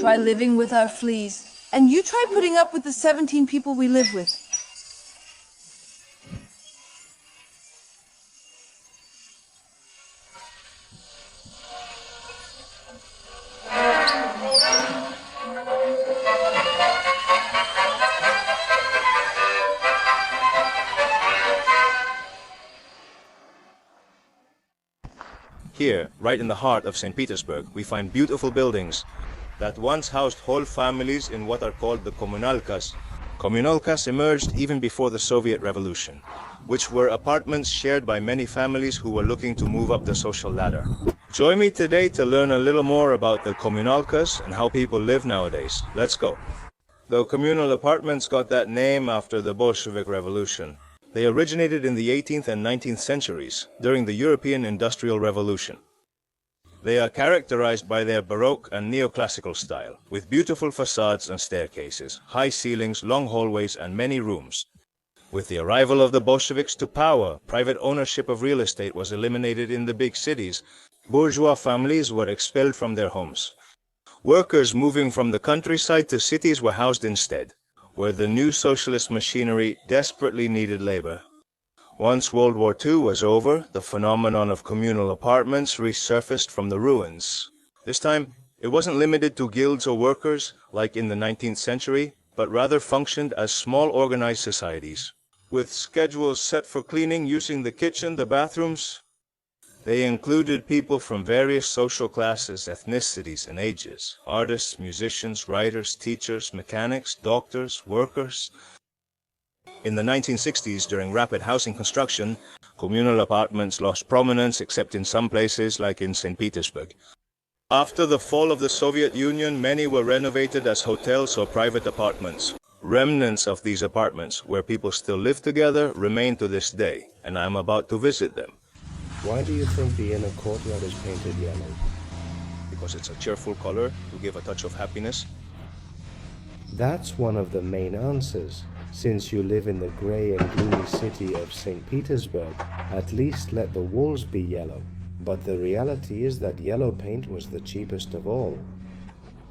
by living with our fleas. And you try putting up with the 17 people we live with. Here, right in the heart of St. Petersburg, we find beautiful buildings that once housed whole families in what are called the Kommunalkas. Kommunalkas emerged even before the Soviet Revolution, which were apartments shared by many families who were looking to move up the social ladder. Join me today to learn a little more about the Kommunalkas and how people live nowadays. Let's go. The communal apartments got that name after the Bolshevik Revolution. They originated in the 18th and 19th centuries, during the European Industrial Revolution. They are characterized by their Baroque and neoclassical style, with beautiful facades and staircases, high ceilings, long hallways, and many rooms. With the arrival of the Bolsheviks to power, private ownership of real estate was eliminated in the big cities. Bourgeois families were expelled from their homes. Workers moving from the countryside to cities were housed instead, where the new socialist machinery desperately needed labor. Once World War II was over, the phenomenon of communal apartments resurfaced from the ruins. This time, it wasn't limited to guilds or workers, like in the 19th century, but rather functioned as small organized societies. With schedules set for cleaning using the kitchen, the bathrooms, they included people from various social classes, ethnicities, and ages. Artists, musicians, writers, teachers, mechanics, doctors, workers. In the 1960s, during rapid housing construction, communal apartments lost prominence except in some places like in St. Petersburg. After the fall of the Soviet Union, many were renovated as hotels or private apartments. Remnants of these apartments, where people still live together, remain to this day, and I am about to visit them. Why do you think the inner courtyard is painted yellow? Because it's a cheerful color to give a touch of happiness. That's one of the main answers. Since you live in the grey and gloomy city of St. Petersburg, at least let the walls be yellow. But the reality is that yellow paint was the cheapest of all.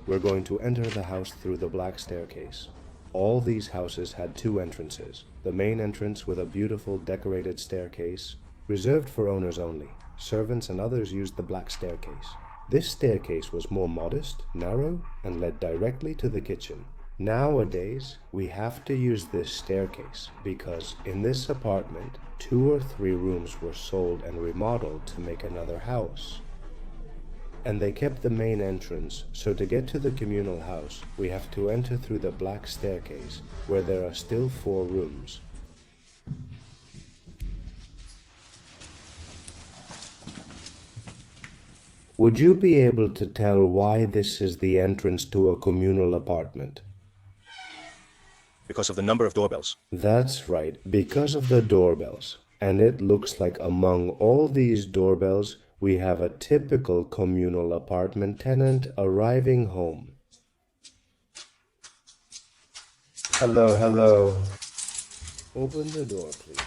We're going to enter the house through the black staircase. All these houses had two entrances. The main entrance with a beautiful decorated staircase, reserved for owners only. Servants and others used the black staircase. This staircase was more modest, narrow, and led directly to the kitchen. Nowadays, we have to use this staircase because in this apartment, 2 or 3 rooms were sold and remodeled to make another house. And they kept the main entrance, so to get to the communal house, we have to enter through the black staircase, where there are still 4 rooms. Would you be able to tell why this is the entrance to a communal apartment? Because of the number of doorbells. That's right, because of the doorbells. And it looks like among all these doorbells, we have a typical communal apartment tenant arriving home. Hello, hello. Open the door, please.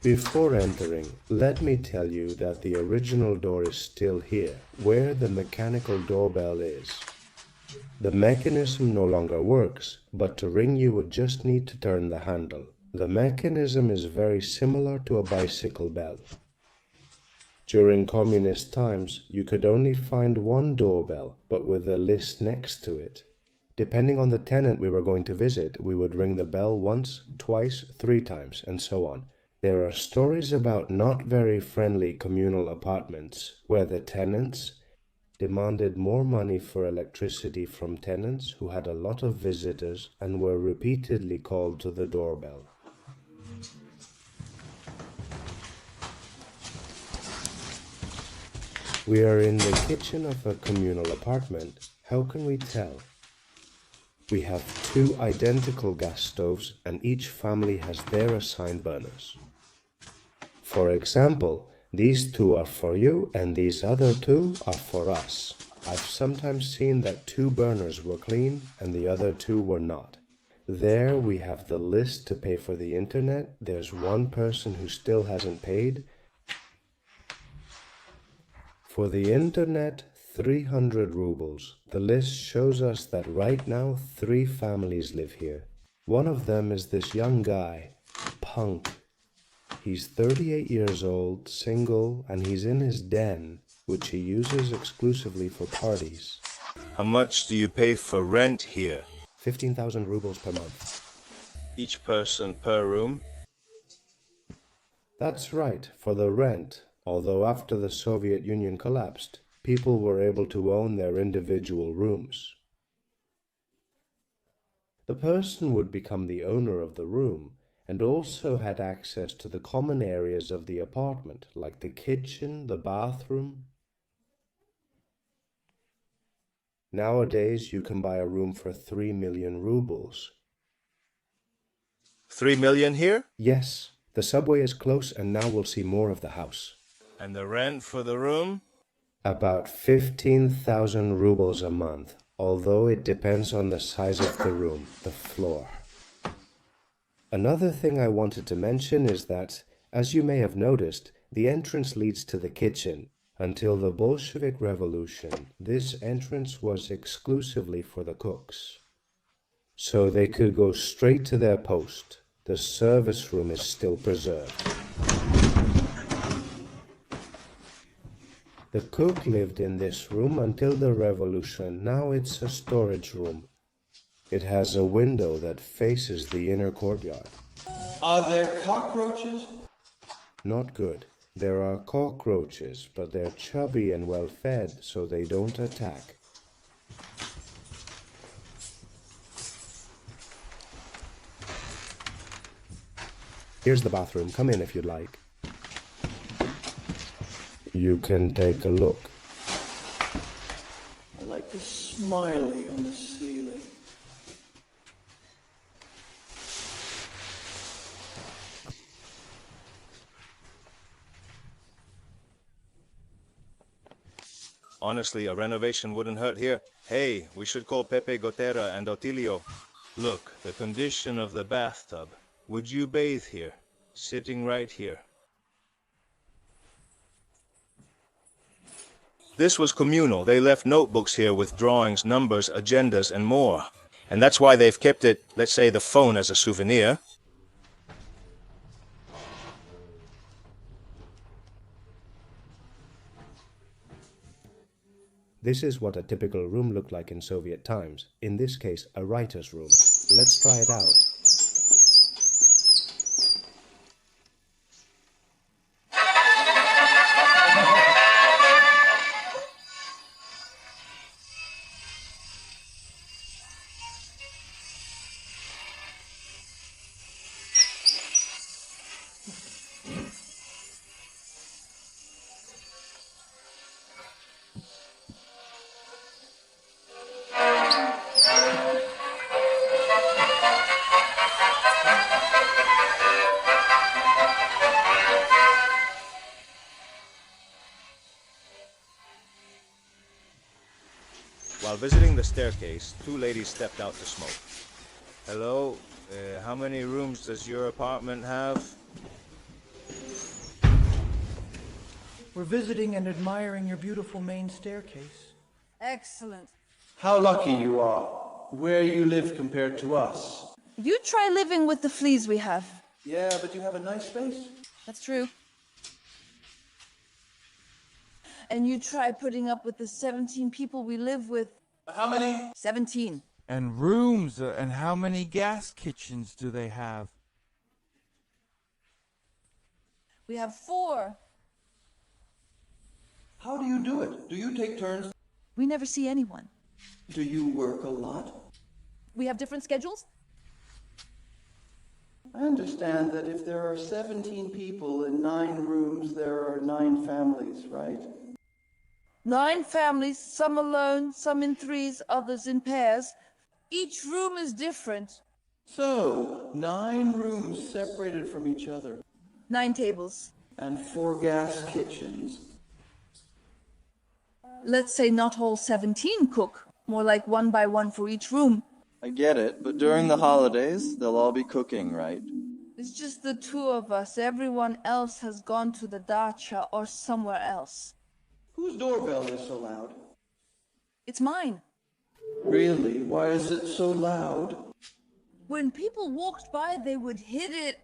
Before entering, let me tell you that the original door is still here, where the mechanical doorbell is. The mechanism no longer works, but to ring you would just need to turn the handle. The mechanism is very similar to a bicycle bell. During communist times, you could only find one doorbell, but with a list next to it. Depending on the tenant we were going to visit, we would ring the bell once, twice, 3 times, and so on. There are stories about not very friendly communal apartments, where the tenants demanded more money for electricity from tenants who had a lot of visitors and were repeatedly called to the doorbell. We are in the kitchen of a communal apartment. How can we tell? We have 2 identical gas stoves and each family has their assigned burners. For example, these 2 are for you and these other 2 are for us. I've sometimes seen that 2 burners were clean and the other 2 were not. There we have the list to pay for the internet. There's one person who still hasn't paid. For the internet, 300 rubles. The list shows us that right now 3 families live here. One of them is this young guy, Punk. He's 38 years old, single, and he's in his den, which he uses exclusively for parties. How much do you pay for rent here? 15,000 rubles per month. Each person per room? That's right, for the rent, although after the Soviet Union collapsed, people were able to own their individual rooms. The person would become the owner of the room and also had access to the common areas of the apartment, like the kitchen, the bathroom. Nowadays, you can buy a room for 3 million rubles. 3 million here? Yes, the subway is close and now we'll see more of the house. And the rent for the room? About 15,000 rubles a month, although it depends on the size of the room, the floor. Another thing I wanted to mention is that, as you may have noticed, the entrance leads to the kitchen. Until the Bolshevik Revolution, this entrance was exclusively for the cooks. So they could go straight to their post. The service room is still preserved. The cook lived in this room until the revolution. Now it's a storage room. It has a window that faces the inner courtyard. Are there cockroaches? Not good. There are cockroaches, but they're chubby and well fed, so they don't attack. Here's the bathroom. Come in if you'd like. You can take a look. I like the smiley on the ceiling. Honestly, a renovation wouldn't hurt here. Hey, we should call Pepe Gotera and Otilio. Look, the condition of the bathtub. Would you bathe here? Sitting right here. This was Communal. They left notebooks here with drawings, numbers, agendas, and more. And that's why they've kept it, let's say, the phone as a souvenir. This is what a typical room looked like in Soviet times. In this case, a writer's room. Let's try it out. While visiting the staircase, 2 ladies stepped out to smoke. Hello, how many rooms does your apartment have? We're visiting and admiring your beautiful main staircase. Excellent. How lucky you are. Where you live compared to us. You try living with the fleas we have. Yeah, but you have a nice space. That's true. And you try putting up with the 17 people we live with. How many? 17. And rooms, and how many gas kitchens do they have? We have 4. How do you do it? Do you take turns? We never see anyone. Do you work a lot? We have different schedules? I understand that if there are 17 people in 9 rooms, there are 9 families, right? 9 families, some alone, some in 3s, others in pairs. Each room is different. So, 9 rooms separated from each other. 9 tables. And 4 gas kitchens. Let's say not all 17 cook. More like 1 by 1 for each room. I get it, but during the holidays, they'll all be cooking, right? It's just the 2 of us. Everyone else has gone to the dacha or somewhere else. Who Whose doorbell is so loud? It's mine. Really? Why is it so loud? When people walked by, they would hit it.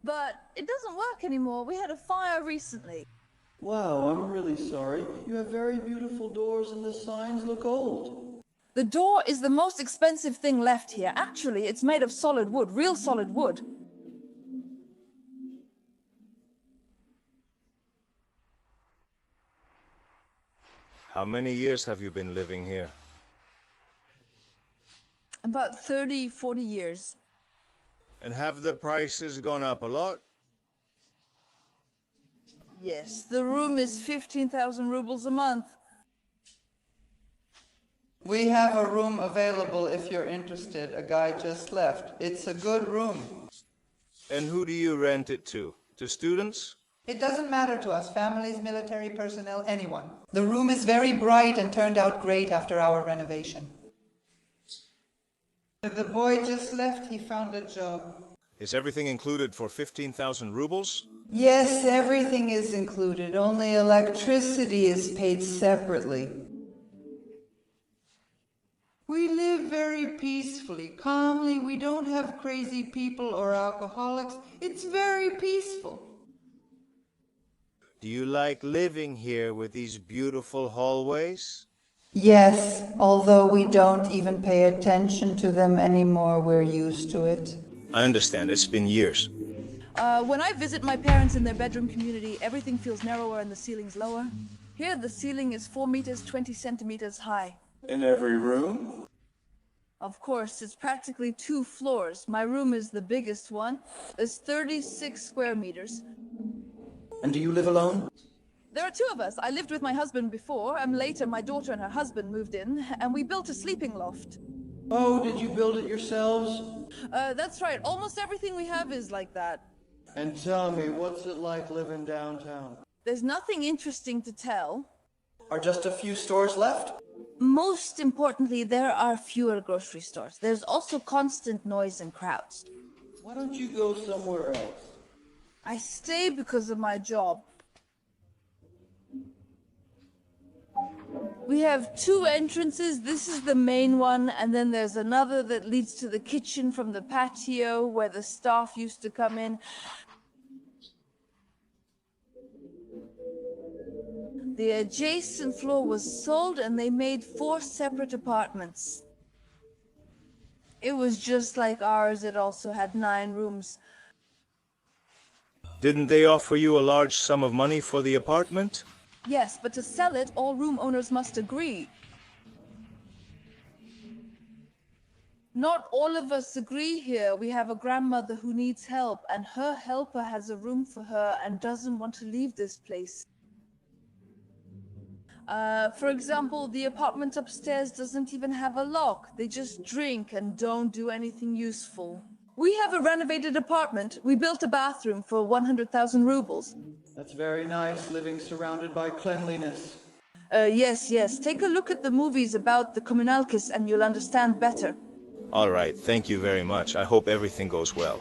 But it doesn't work anymore. We had a fire recently. Wow, I'm really sorry. You have very beautiful doors and the signs look old. The door is the most expensive thing left here. Actually, it's made of solid wood, real solid wood. How many years have you been living here? About 30, 40 years. And have the prices gone up a lot? Yes, the room is 15,000 rubles a month. We have a room available if you're interested. A guy just left. It's a good room. And who do you rent it to? To students? It doesn't matter to us, families, military personnel, anyone. The room is very bright and turned out great after our renovation. The boy just left, he found a job. Is everything included for 15,000 rubles? Yes, everything is included, only electricity is paid separately. We live very peacefully, calmly, we don't have crazy people or alcoholics. It's very peaceful. Do you like living here with these beautiful hallways? Yes, although we don't even pay attention to them anymore, we're used to it. I understand, it's been years. When I visit my parents in their bedroom community, everything feels narrower and the ceiling's lower. Here, the ceiling is 4 meters, 20 centimeters high. In every room? Of course, it's practically 2 floors. My room is the biggest one. It's 36 square meters. And do you live alone? There are 2 of us. I lived with my husband before, and later my daughter and her husband moved in, and we built a sleeping loft. Oh, did you build it yourselves? That's right. Almost everything we have is like that. And tell me, what's it like living downtown? There's nothing interesting to tell. Are just a few stores left? Most importantly, there are fewer grocery stores. There's also constant noise and crowds. Why don't you go somewhere else? I stay because of my job. We have 2 entrances. This is the main one, and then there's another that leads to the kitchen from the patio where the staff used to come in. The adjacent floor was sold, and they made 4 separate apartments. It was just like ours. It also had 9 rooms. Didn't they offer you a large sum of money for the apartment? Yes, but to sell it, all room owners must agree. Not all of us agree here. We have a grandmother who needs help, and her helper has a room for her and doesn't want to leave this place. For example, the apartment upstairs doesn't even have a lock. They just drink and don't do anything useful. We have a renovated apartment. We built a bathroom for 100,000 rubles. That's very nice, living surrounded by cleanliness. Yes. Take a look at the movies about the Kommunalkas and you'll understand better. All right, thank you very much. I hope everything goes well.